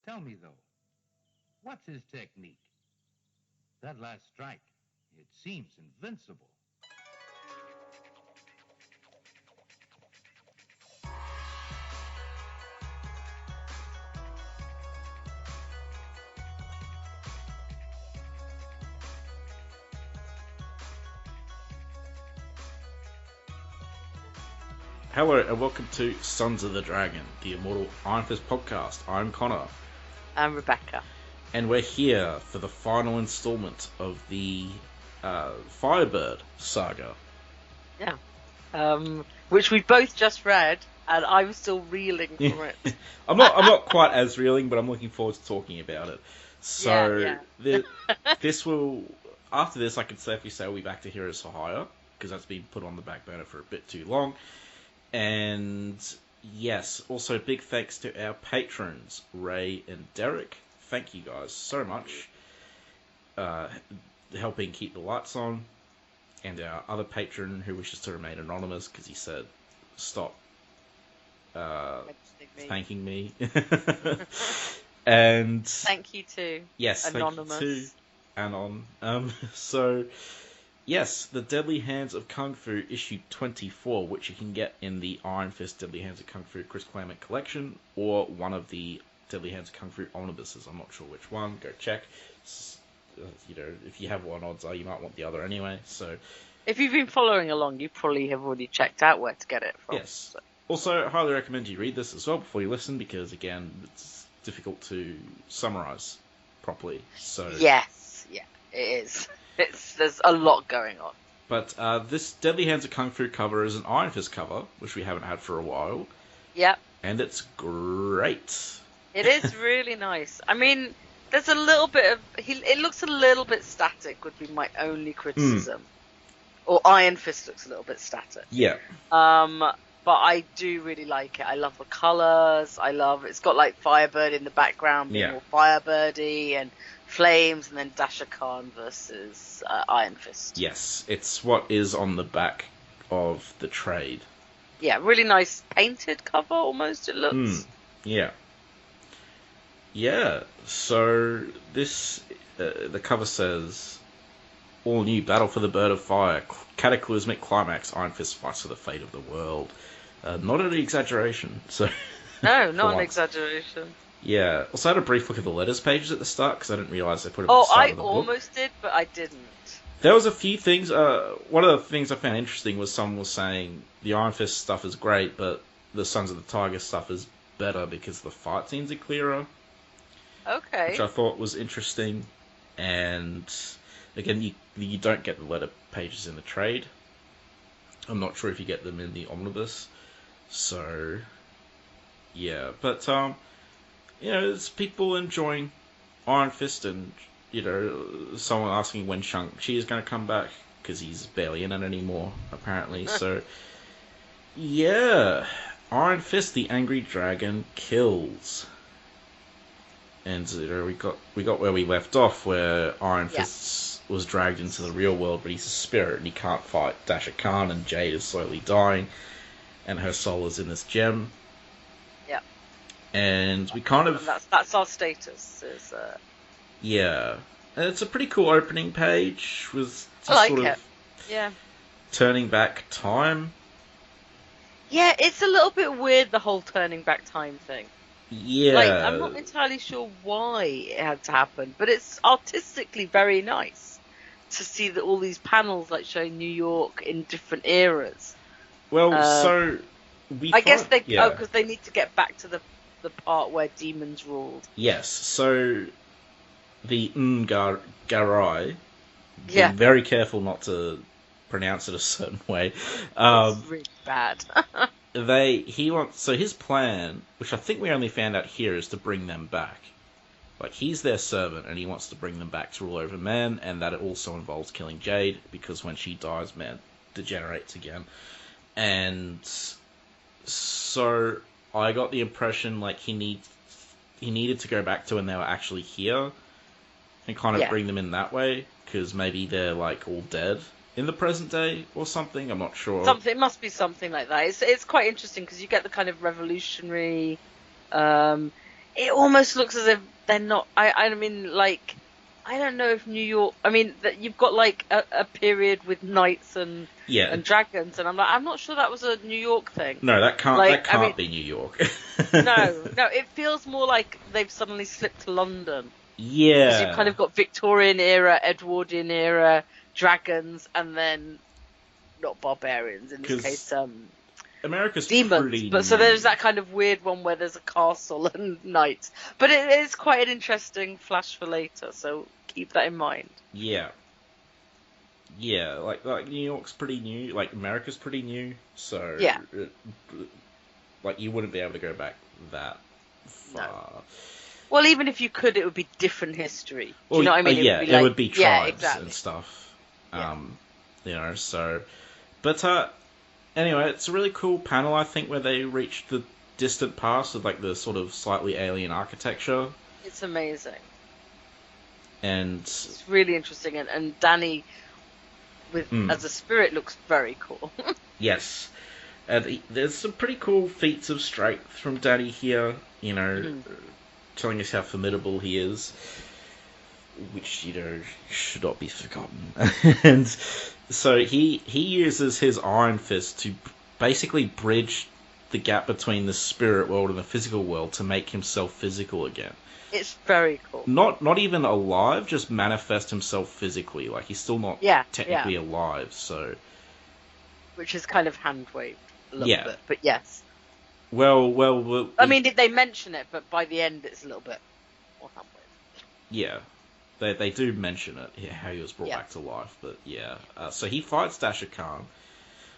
Tell me, though, what's his technique? That last strike, it seems invincible. Hello and welcome to Sons of the Dragon, the Immortal Iron Fist podcast. I'm Connor. I'm Rebecca. And we're here for the final installment of the Firebird saga. Yeah. Which we both just read, and I'm still reeling from it. I'm not quite as reeling, but I'm looking forward to talking about it. So this will, after this, I can safely say we'll be back to Heroes for Hire, because that's been put on the back burner for a bit too long. And yes, also big thanks to our patrons, Ray and Derek. Thank you guys so much, helping keep the lights on. And our other patron who wishes to remain anonymous because he said, stop thanking me. And thank you too. Yes, anonymous. Thank you too, Anon. So yes, The Deadly Hands of Kung Fu issue 24, which you can get in the Iron Fist Deadly Hands of Kung Fu Chris Claremont collection, or one of the Deadly Hands of Kung Fu omnibuses. I'm not sure which one. Go check. If you have one, odds are you might want the other anyway. So, if you've been following along, you probably have already checked out where to get it from. Yes. So. Also, I highly recommend you read this as well before you listen, because again, it's difficult to summarize properly. So yes, yeah, it is. There's a lot going on. But this Deadly Hands of Kung Fu cover is an Iron Fist cover, which we haven't had for a while. Yep. And it's great. It is really nice. I mean, there's a little bit of... It looks a little bit static, would be my only criticism. Or Iron Fist looks a little bit static. Yeah. But I do really like it. I love the colours. It's got like Firebird in the background, being more Firebirdy, and flames, and then Dasha Khan versus Iron Fist. Yes, it's what is on the back of the trade. Yeah, really nice painted cover, almost, it looks. Yeah. Yeah, so this, the cover says, all new Battle for the Bird of Fire, cataclysmic climax, Iron Fist fights for the fate of the world. Not an exaggeration. So no, not an exaggeration. Yeah. Also, I had a brief look at the letters pages at the start, because I didn't realise they put it at the start of the book. I almost did, but I didn't. There was a few things. One of the things I found interesting was someone was saying the Iron Fist stuff is great, but the Sons of the Tiger stuff is better because the fight scenes are clearer. Okay. Which I thought was interesting. And again, you don't get the letter pages in the trade. I'm not sure if you get them in the omnibus. So, yeah. But, it's people enjoying Iron Fist, and, someone asking when Shang-Chi is going to come back, because he's barely in it anymore, apparently. So, yeah. Iron Fist, the Angry Dragon, kills. And we got where we left off, where Iron Fist was dragged into the real world, but he's a spirit and he can't fight Dasha Khan, and Jade is slowly dying, and her soul is in this gem. Yeah. And we kind of... That's our status. Yeah. And it's a pretty cool opening page with turning back time. Yeah, it's a little bit weird, the whole turning back time thing. Yeah. I'm not entirely sure why it had to happen, but it's artistically very nice to see that all these panels showing New York in different eras. Well, I guess because they need to get back to the part where demons ruled. Yes, so the Ngarai, be very careful not to pronounce it a certain way. It's really bad. His plan, which I think we only found out here, is to bring them back. He's their servant, and he wants to bring them back to rule over man, and that it also involves killing Jade, because when she dies, man degenerates again. And so I got the impression he needed to go back to when they were actually here, and kind of bring them in that way, because maybe they're all dead in the present day or something. I'm not sure. It must be something like that. It's quite interesting because you get the kind of revolutionary. it almost looks as if they're not. I mean, like, I don't know if New York. I mean, that you've got like a period with knights and dragons, and I'm not sure that was a New York thing. No, that can't be New York. No, it feels more like they've suddenly slipped to London. Yeah, because you've kind of got Victorian era, Edwardian era, dragons, and then not barbarians in this case. America's demons, pretty but so there's that kind of weird one where there's a castle and knights. But it is quite an interesting flash for later, so keep that in mind. Yeah, like New York's pretty new, like America's pretty new, so yeah, like you wouldn't be able to go back that far. No. Well, even if you could, it would be different history. Do you know what I mean? It would be tribes exactly. and stuff. So, but anyway, it's a really cool panel, I think, where they reach the distant past of like the sort of slightly alien architecture. It's amazing. And it's really interesting, and Danny as a spirit looks very cool. Yes. And there's some pretty cool feats of strength from Danny here, telling us how formidable he is, which, should not be forgotten. And so he uses his Iron Fist to basically bridge the gap between the spirit world and the physical world to make himself physical again. It's very cool. Not even alive, just manifest himself physically. Like, he's still not technically alive, so... Which is kind of hand-waved a little bit, but yes. Well... I mean, they mention it, but by the end it's a little bit more hand-waved. Yeah. They do mention it, how he was brought back to life, but so he fights Dasha Khan,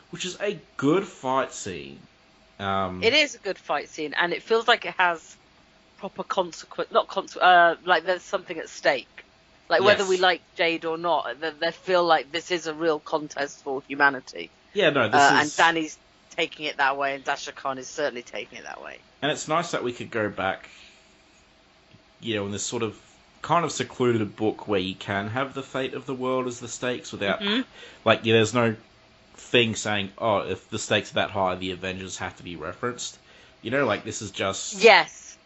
which is a good fight scene. It is a good fight scene, and it feels like it has proper consequence. Like there's something at stake. Like whether we like Jade or not, they feel like this is a real contest for humanity. Yeah, no, and Danny's taking it that way, and Dasha Khan is certainly taking it that way. And it's nice that we could go back, in this sort of kind of secluded book where you can have the fate of the world as the stakes without, there's no thing saying, oh, if the stakes are that high, the Avengers have to be referenced. This is just...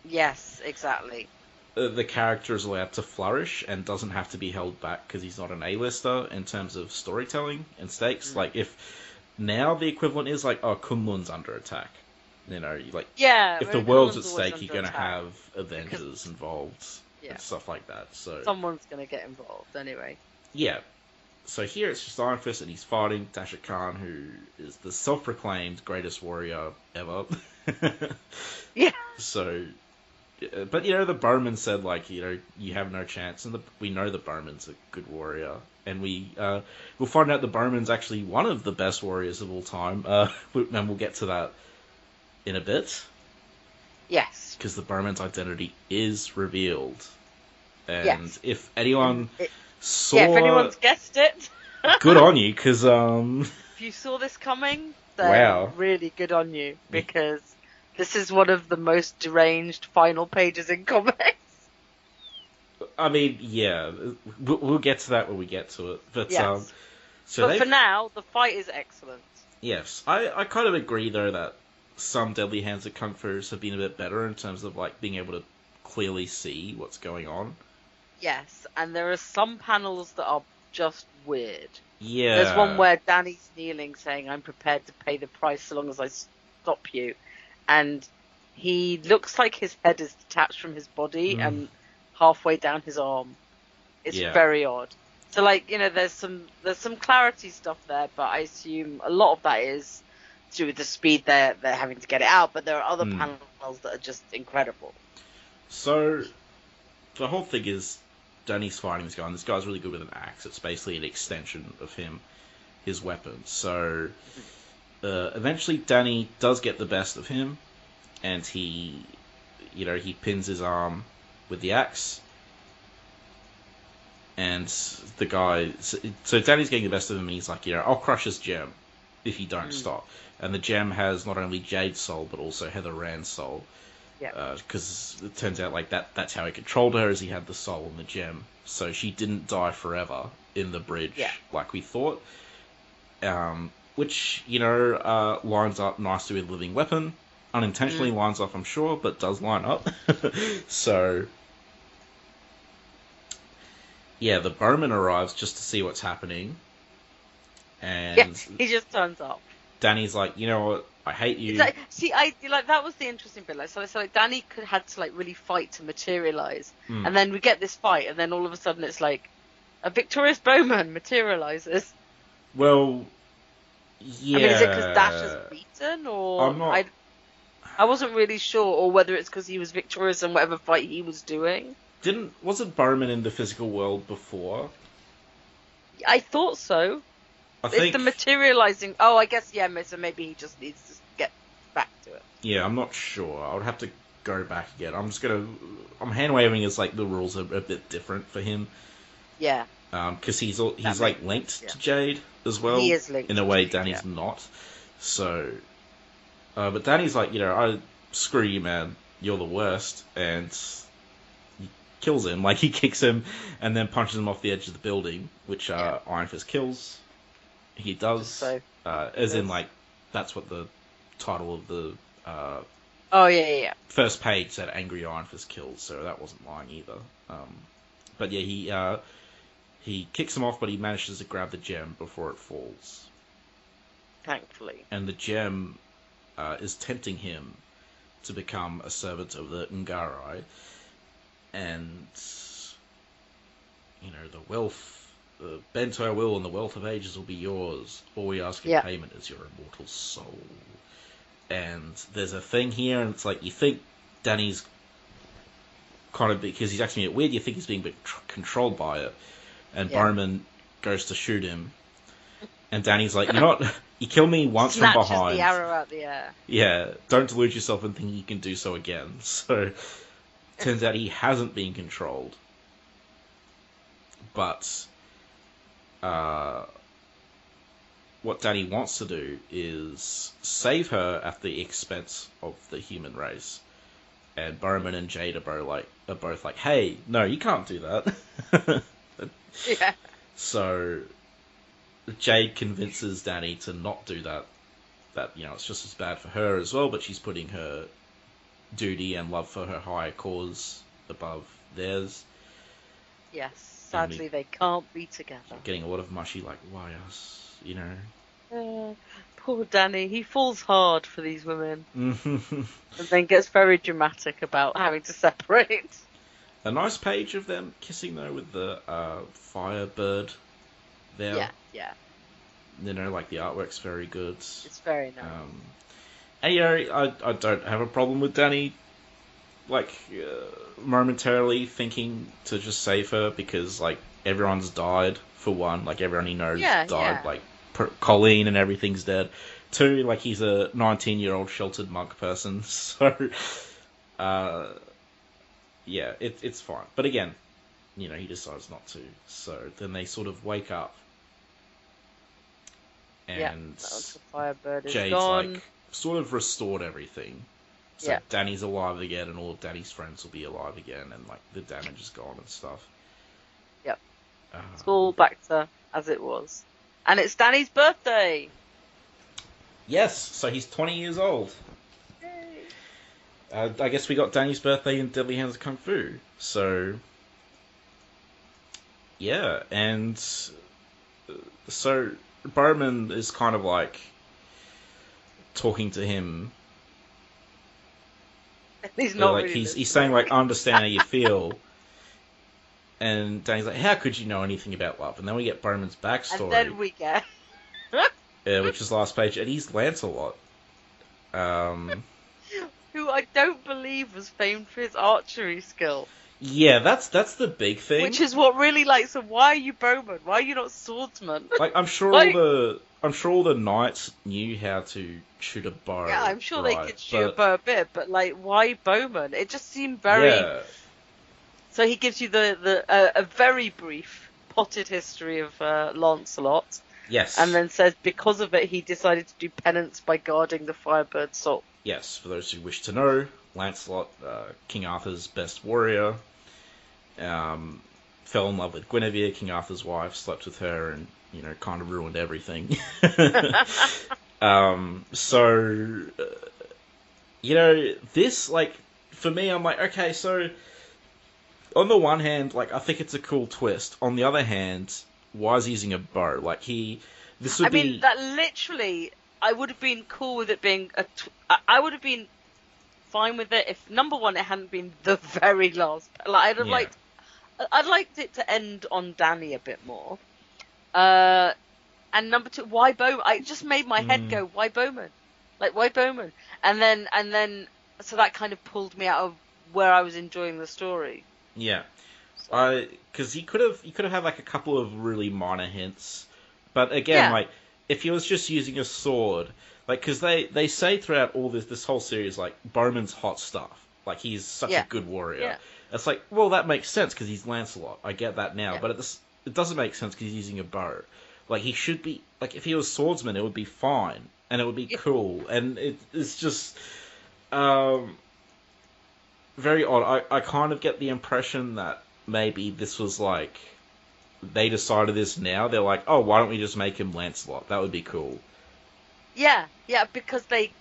Yes, exactly. The character is allowed to flourish and doesn't have to be held back because he's not an A-lister in terms of storytelling and stakes. Like, if now the equivalent is like, oh, Kunlun's under attack. If the world's at stake, you're going to have Avengers involved and stuff like that. So someone's going to get involved anyway. Yeah. So here it's just Iron Fist and he's fighting Dasha Khan, who is the self-proclaimed greatest warrior ever. Yeah. So... But, the Bowman said, you have no chance. And we know the Bowman's a good warrior. And we'll find out the Bowman's actually one of the best warriors of all time. And we'll get to that in a bit. Yes. Because the Bowman's identity is revealed. And if anyone saw... Yeah, if anyone's guessed it. Good on you, because... If you saw this coming, then really good on you. Because... This is one of the most deranged final pages in comics. I mean, yeah, we'll get to that when we get to it. But yes. But for now, the fight is excellent. Yes, I kind of agree though that some Deadly Hands of Kung Fu's have been a bit better in terms of being able to clearly see what's going on. Yes, and there are some panels that are just weird. Yeah, there's one where Danny's kneeling, saying, "I'm prepared to pay the price so long as I stop you." And he looks like his head is detached from his body and halfway down his arm. It's very odd. So, there's some clarity stuff there, but I assume a lot of that is to do with the speed they're having to get it out. But there are other panels that are just incredible. So, the whole thing is Danny's fighting this guy, and this guy's really good with an axe. It's basically an extension of him, his weapon. So... eventually Danny does get the best of him, and he pins his arm with the axe, and the guy, so Danny's getting the best of him, and he's like, I'll crush his gem if you don't stop. And the gem has not only Jade's soul, but also Heather Rand's soul. Yeah. Because it turns out that's how he controlled her, is he had the soul and the gem. So she didn't die forever in the bridge like we thought. Which, lines up nicely with Living Weapon, unintentionally lines up, I'm sure, but does line up. So, yeah, the bowman arrives just to see what's happening, and he just turns up. Danny's like, you know what, I hate you. It's like, see, that was the interesting bit. Like, so like Danny had to like really fight to materialize, and then we get this fight, and then all of a sudden it's like a victorious bowman materializes. Well, yeah. I mean, is it because Dash is beaten, or I wasn't really sure, or whether it's because he was victorious in whatever fight he was doing. Wasn't Bowman in the physical world before? I thought so. I think it's the materializing. Oh, I guess yeah. So maybe he just needs to get back to it. Yeah, I'm not sure. I would have to go back again. I'm hand waving as like the rules are a bit different for him. Yeah. Because he's like linked to Jade as well. He is linked in a way. Danny's not. So, but Danny's like, screw you, man. You're the worst, and he kills him. Like he kicks him and then punches him off the edge of the building, which Iron Fist kills. He does. So, as in like that's what the title of the first page said. Angry Iron Fist kills. So that wasn't lying either. But yeah, he kicks him off, but he manages to grab the gem before it falls. Thankfully. And the gem is tempting him to become a servant of the Ngarai. And, the wealth, the bend to our will and the wealth of ages will be yours. All we ask in payment is your immortal soul. And there's a thing here, and it's like, you think Danny's kind of, because he's acting a bit weird, you think he's being controlled by it. And Bowman goes to shoot him. And Danny's like, you kill me once from behind. Snatches the arrow out the air. Yeah, don't delude yourself and think you can do so again. So, turns out he hasn't been controlled. But, what Danny wants to do is save her at the expense of the human race. And Bowman and Jade are both like, hey, no, you can't do that. Yeah. So Jade convinces Danny to not do that. That, it's just as bad for her as well, but she's putting her duty and love for her higher cause above theirs. Yes, sadly they can't be together. Getting a lot of mushy, like, why us, Poor Danny, he falls hard for these women. And then gets very dramatic about having to separate. A nice page of them kissing, though, with the Firebird there. Yeah. Like the artwork's very good. It's very nice. And, I don't have a problem with Danny, momentarily thinking to just save her, because, everyone's died, for one. Everyone he knows died. Yeah. Colleen and everything's dead. Two, he's a 19-year-old sheltered monk person, so... yeah, it's fine. But again, he decides not to. So then they sort of wake up. And Jade's gone. Sort of restored everything. So Danny's alive again, and all of Danny's friends will be alive again, and the damage is gone and stuff. Yep. It's all back to as it was. And it's Danny's birthday! Yes, so he's 20 years old. I guess we got Danny's birthday in Deadly Hands of Kung Fu. So, yeah, and so Bowman is kind of talking to him. He's not really he's saying I understand how you feel. And Danny's like, how could you know anything about love? And then we get Bowman's backstory. And then we get... which is last page, and he's Lancelot. Who I don't believe was famed for his archery skill. Yeah, that's the big thing. Which is what really so why are you Bowman? Why are you not swordsman? I'm sure all the knights knew how to shoot a bow. Yeah, I'm sure they could shoot a bow a bit, but why Bowman? It just seemed very. Yeah. So he gives you a very brief potted history of Lancelot. Yes. And then says because of it he decided to do penance by guarding the Firebird soul. Yes, for those who wish to know, Lancelot, King Arthur's best warrior, fell in love with Guinevere, King Arthur's wife, slept with her, and, kind of ruined everything. So, You know, this, like, for me, I'm like, okay, so, on the one hand, like, I think it's a cool twist. On the other hand, why is he using a bow? Like, this would I mean, that literally, I would have been cool with it being I would have been fine with it if, number one, it hadn't been the very last. Like, I'd liked it to end on Danny a bit more. And number two, why Bowman? It just made my head go, why Bowman? Like, why Bowman? And then, so that kind of pulled me out of where I was enjoying the story. Yeah. Because he could have had, like, a couple of really minor hints. But again, like, if he was just using a sword, like, because they say throughout all this whole series, like, Bowman's hot stuff. Like, he's such a good warrior. Yeah. It's like, well, that makes sense because he's Lancelot. I get that now. But it doesn't make sense because he's using a bow. Like, he should be... Like, if he was swordsman, it would be fine. And it would be cool. And it's just... very odd. I kind of get the impression that maybe this was, like... They decided this now. They're like, oh, why don't we just make him Lancelot? That would be cool. Yeah, because they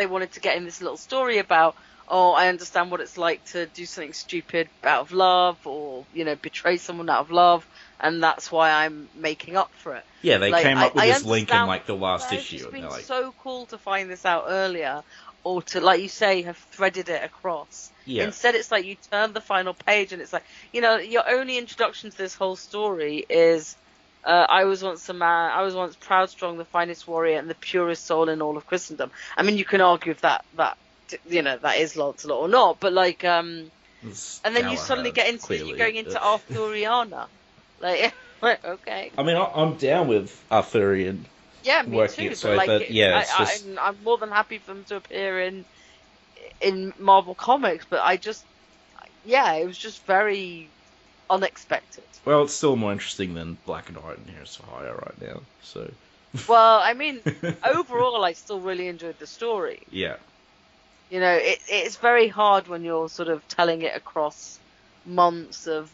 wanted to get in this little story about, oh, I understand what it's like to do something stupid out of love, or, you know, betray someone out of love, and that's why I'm making up for it. Yeah, they came up with this link in, like, the last issue. It's been like... so cool to find this out earlier, or to, like you say, have threaded it across. Yeah. Instead, it's like you turn the final page, and it's like, you know, your only introduction to this whole story is, I was once a man, I was once proud, strong, the finest warrior, and the purest soul in all of Christendom. I mean, you can argue if that you know, that is Lancelot or not, but, like, and then you suddenly get into you're going into Arthuriana. Like, okay. I mean, I'm down with Arthurian. Yeah, me too. But like, I'm more than happy for them to appear in Marvel Comics. But it was just very unexpected. Well, it's still more interesting than Black and White and Heroes for Hire right now. So. Well, I mean, overall, I still really enjoyed the story. Yeah. You know, it's very hard when you're sort of telling it across months of.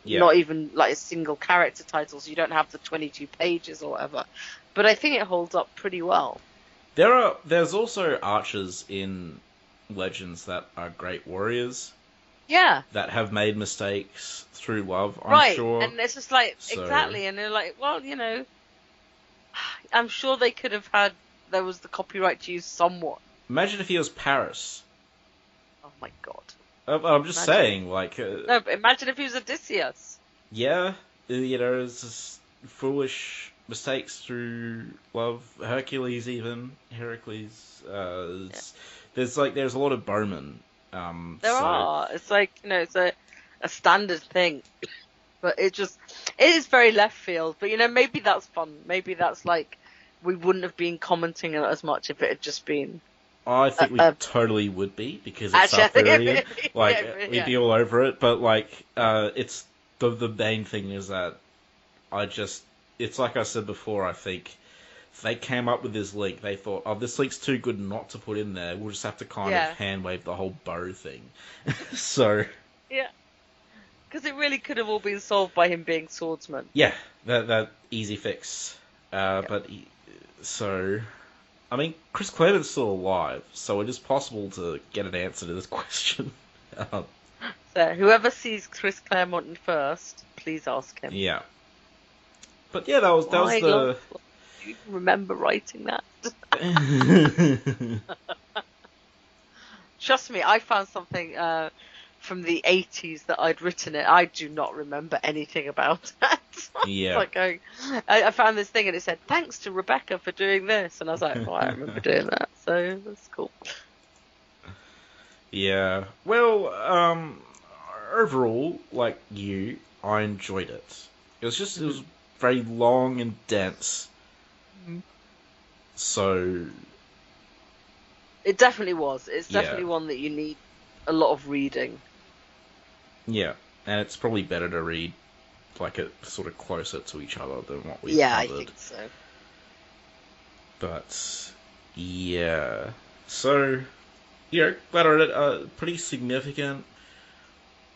Not even like a single character title, so you don't have the 22 pages or whatever. But I think it holds up pretty well. There's also archers in Legends that are great warriors. Yeah. That have made mistakes through love, I'm sure. And it's just like, exactly, and they're like, well, you know, I'm sure they could have there was the copyright to use somewhat. Imagine if he was Paris. Oh my god. I'm just saying, like... no, but imagine if he was Odysseus. Yeah, you know, it's just foolish mistakes through love. Hercules, even. Heracles. There's a lot of Bowman. There are. It's like, you know, it's a standard thing. But it is very left field. But, you know, maybe that's fun. Maybe that's like, we wouldn't have been commenting on it as much if it had just been... I think we totally would be, because it's Arthurian. Like, we'd be all over it, but, like, it's... The main thing is that it's like I said before, I think, they came up with this link, they thought, oh, this link's too good not to put in there, we'll just have to kind of hand-wave the whole bow thing. So... Yeah. Because it really could have all been solved by him being swordsman. Yeah, that easy fix. But, so... I mean, Chris Claremont's still alive, so it is possible to get an answer to this question. So, whoever sees Chris Claremont first, please ask him. Yeah. But yeah, that was the... Do you remember writing that? Trust me, I found something from the 80s that I'd written it. I do not remember anything about that. Yeah. Like I found this thing and it said, thanks to Rebecca for doing this. And I was like, well, I remember doing that. So that's cool. Yeah. Well, overall, like I enjoyed it. It was very long and dense. Mm-hmm. So... It definitely was. It's definitely one that you need a lot of reading. Yeah, and it's probably better to read like it sort of closer to each other than what we covered. Yeah, I think so. But yeah, so glad I read it. A pretty significant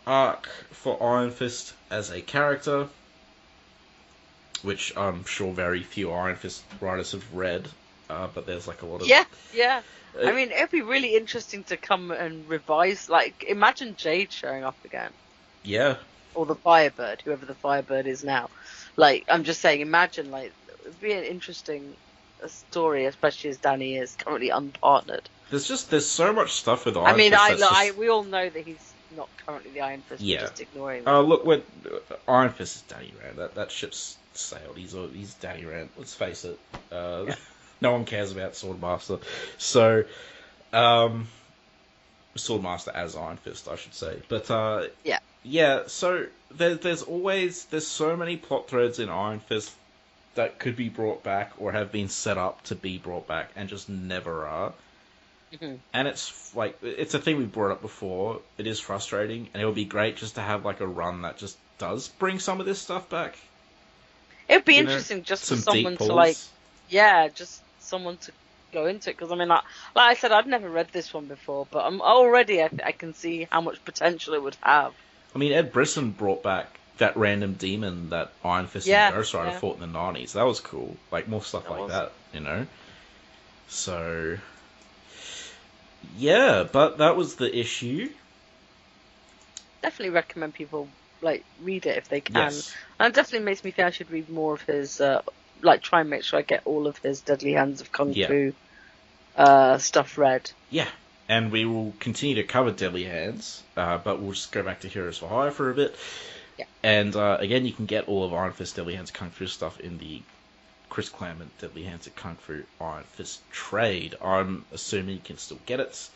arc for Iron Fist as a character, which I'm sure very few Iron Fist writers have read. but there's like a lot of yeah. I mean, it'd be really interesting to come and revise. Like, imagine Jade showing up again. Yeah. Or the Firebird, whoever the Firebird is now. Like, I'm just saying, imagine, like, it'd be an interesting story, especially as Danny is currently unpartnered. There's so much stuff with Iron Fist. I mean, we all know that he's not currently the Iron Fist. Yeah. We're just ignoring that. Look, Iron Fist is Danny Rand. That ship's sailed. He's Danny Rand. Let's face it. No one cares about Swordmaster. So, Swordmaster as Iron Fist, I should say. But yeah. So there's so many plot threads in Iron Fist that could be brought back or have been set up to be brought back and just never are. Mm-hmm. And it's like, it's a thing we brought up before. It is frustrating, and it would be great just to have like a run that just does bring some of this stuff back. It would be interesting just for someone to just someone to go into it, because I mean, like I said, I've never read this one before, but I can see how much potential it would have. I mean, Ed Brisson brought back that random demon that Iron Fist and Ghost Rider fought in the 90s. That was cool. Like, more stuff like that, you know? So, yeah, but that was the issue. Definitely recommend people, like, read it if they can. Yes. And it definitely makes me think I should read more of his, try and make sure I get all of his Deadly Hands of Kung Fu stuff read. Yeah. And we will continue to cover Deadly Hands, but we'll just go back to Heroes for Hire for a bit. Yeah. And again, you can get all of Iron Fist Deadly Hands Kung Fu stuff in the Chris Claremont Deadly Hands of Kung Fu Iron Fist trade. I'm assuming you can still get it.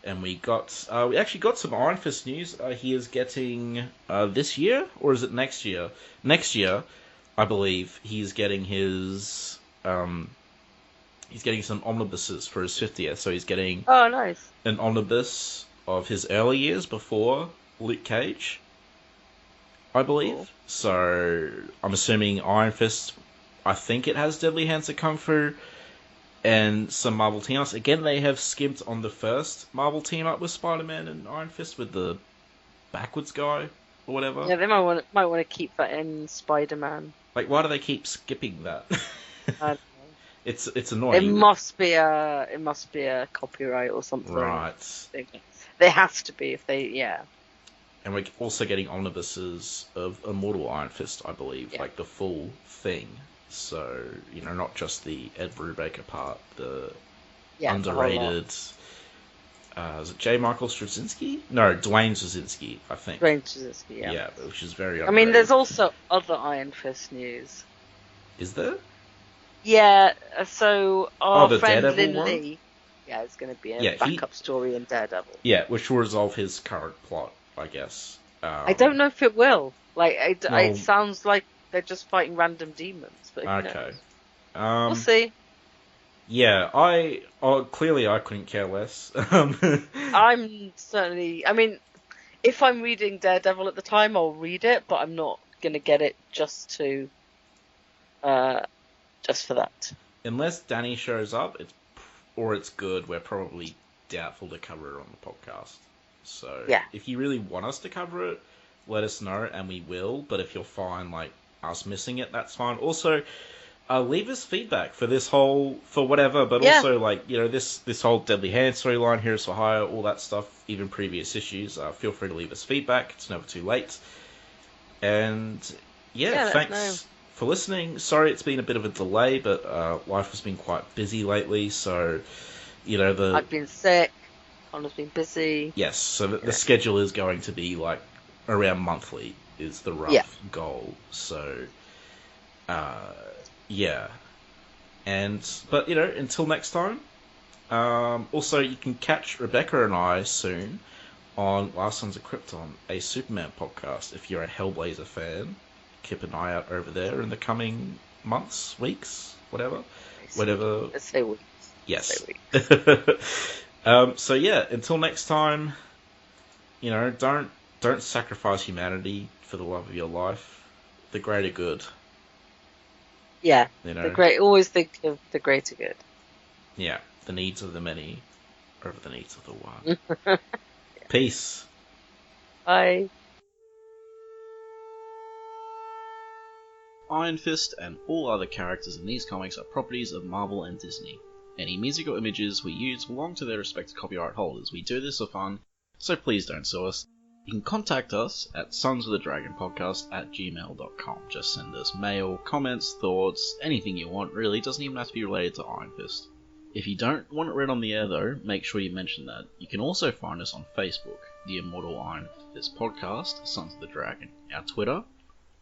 And we actually got some Iron Fist news. He is getting this year, or is it next year? Next year, I believe he's getting his he's getting some omnibuses for his 50th. So he's getting an omnibus of his early years before Luke Cage, I believe. Cool. So I'm assuming Iron Fist, I think it has Deadly Hands of Kung Fu and some Marvel team-ups. Again, they have skimped on the first Marvel team-up with Spider-Man and Iron Fist with the backwards guy or whatever. Yeah, they might want to keep that in Spider-Man. Like, why do they keep skipping that? I don't know. It's annoying. It must be a copyright or something. Right. There has to be if they And we're also getting omnibuses of Immortal Iron Fist, I believe, like the full thing. So, you know, not just the Ed Brubaker part, the underrated... is it J. Michael Straczynski? No, Dwayne Straczynski, I think. Dwayne Straczynski, yeah. Yeah, which is very underrated. I mean, there's also other Iron Fist news. Is there? Yeah, so our friend Daredevil Lin one? Lee... Yeah, it's going to be a backup story in Daredevil. Yeah, which will resolve his current plot, I guess. I don't know if it will. Like, it sounds like they're just fighting random demons. But okay. We'll see. Yeah, clearly I couldn't care less. I'm certainly... I mean, if I'm reading Daredevil at the time, I'll read it, but I'm not going to get it just for that. Unless Danny shows up, it's good, we're probably doubtful to cover it on the podcast. So, if you really want us to cover it, let us know, and we will. But if you're fine, like, us missing it, that's fine. Also, leave us feedback for whatever, but also, like, you know, this whole Deadly Hand storyline, Heroes for Hire, all that stuff, even previous issues. Feel free to leave us feedback. It's never too late. And, thanks for listening. Sorry it's been a bit of a delay, but life has been quite busy lately, so, you know, I've been sick. Connor's been busy. Yes, so the schedule is going to be, like, around monthly is the rough goal. So, but, you know, until next time. Also, you can catch Rebecca and I soon on Last Sons of Krypton, a Superman podcast. If you're a Hellblazer fan, keep an eye out over there in the coming months, weeks, whatever. Let's say weeks. Yes. So yeah, until next time, you know, don't sacrifice humanity for the love of your life. The greater good. Yeah. You know, always think of the greater good. Yeah. The needs of the many over the needs of the one. Peace. Bye. Iron Fist and all other characters in these comics are properties of Marvel and Disney. Any music or images we use belong to their respective copyright holders. We do this for fun, so please don't sue us. You can contact us at sonsofthedragonpodcast@gmail.com. Just send us mail, comments, thoughts, anything you want really. It doesn't even have to be related to Iron Fist. If you don't want it read on the air though, make sure you mention that. You can also find us on Facebook, the Immortal Iron Fist Podcast, Sons of the Dragon. Our Twitter,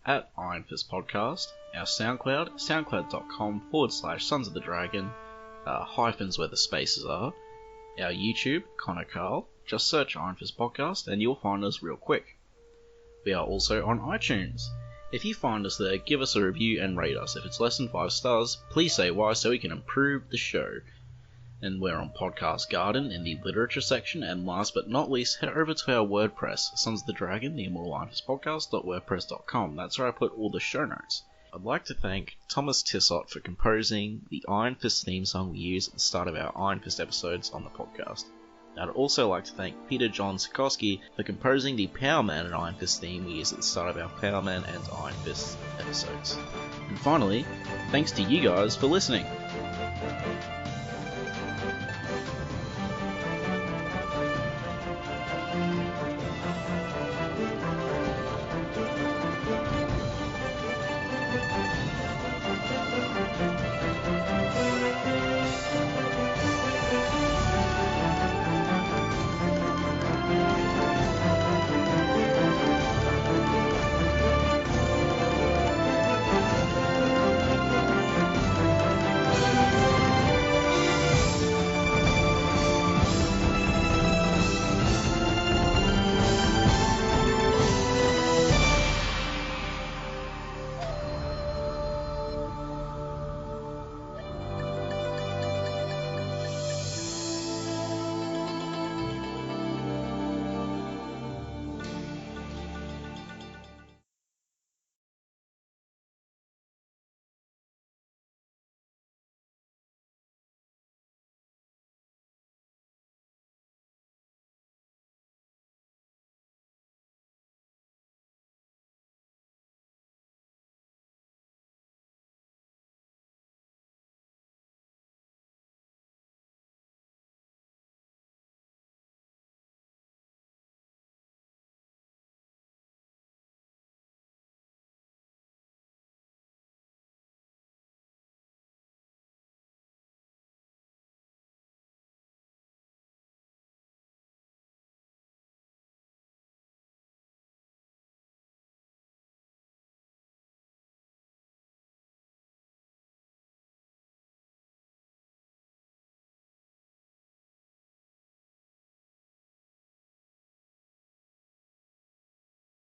at Iron Fist Podcast. Our SoundCloud, soundcloud.com/Sons of the Dragon, hyphens where the spaces are. Our YouTube, Connor Carl. Just search Iron Fist Podcast and you'll find us real quick. We are also on iTunes. If you find us there, give us a review and rate us. If it's less than 5 stars, please say why so we can improve the show. And we're on Podcast Garden in the literature section, and last but not least, head over to our WordPress, Sons of the Dragon, the Immortal Iron Fist Podcast.wordpress.com. That's where I put all the show notes. I'd like to thank Thomas Tissot for composing the Iron Fist theme song we use at the start of our Iron Fist episodes on the podcast. I'd also like to thank Peter John Sikowski for composing the Power Man and Iron Fist theme we use at the start of our Power Man and Iron Fist episodes. And finally, thanks to you guys for listening.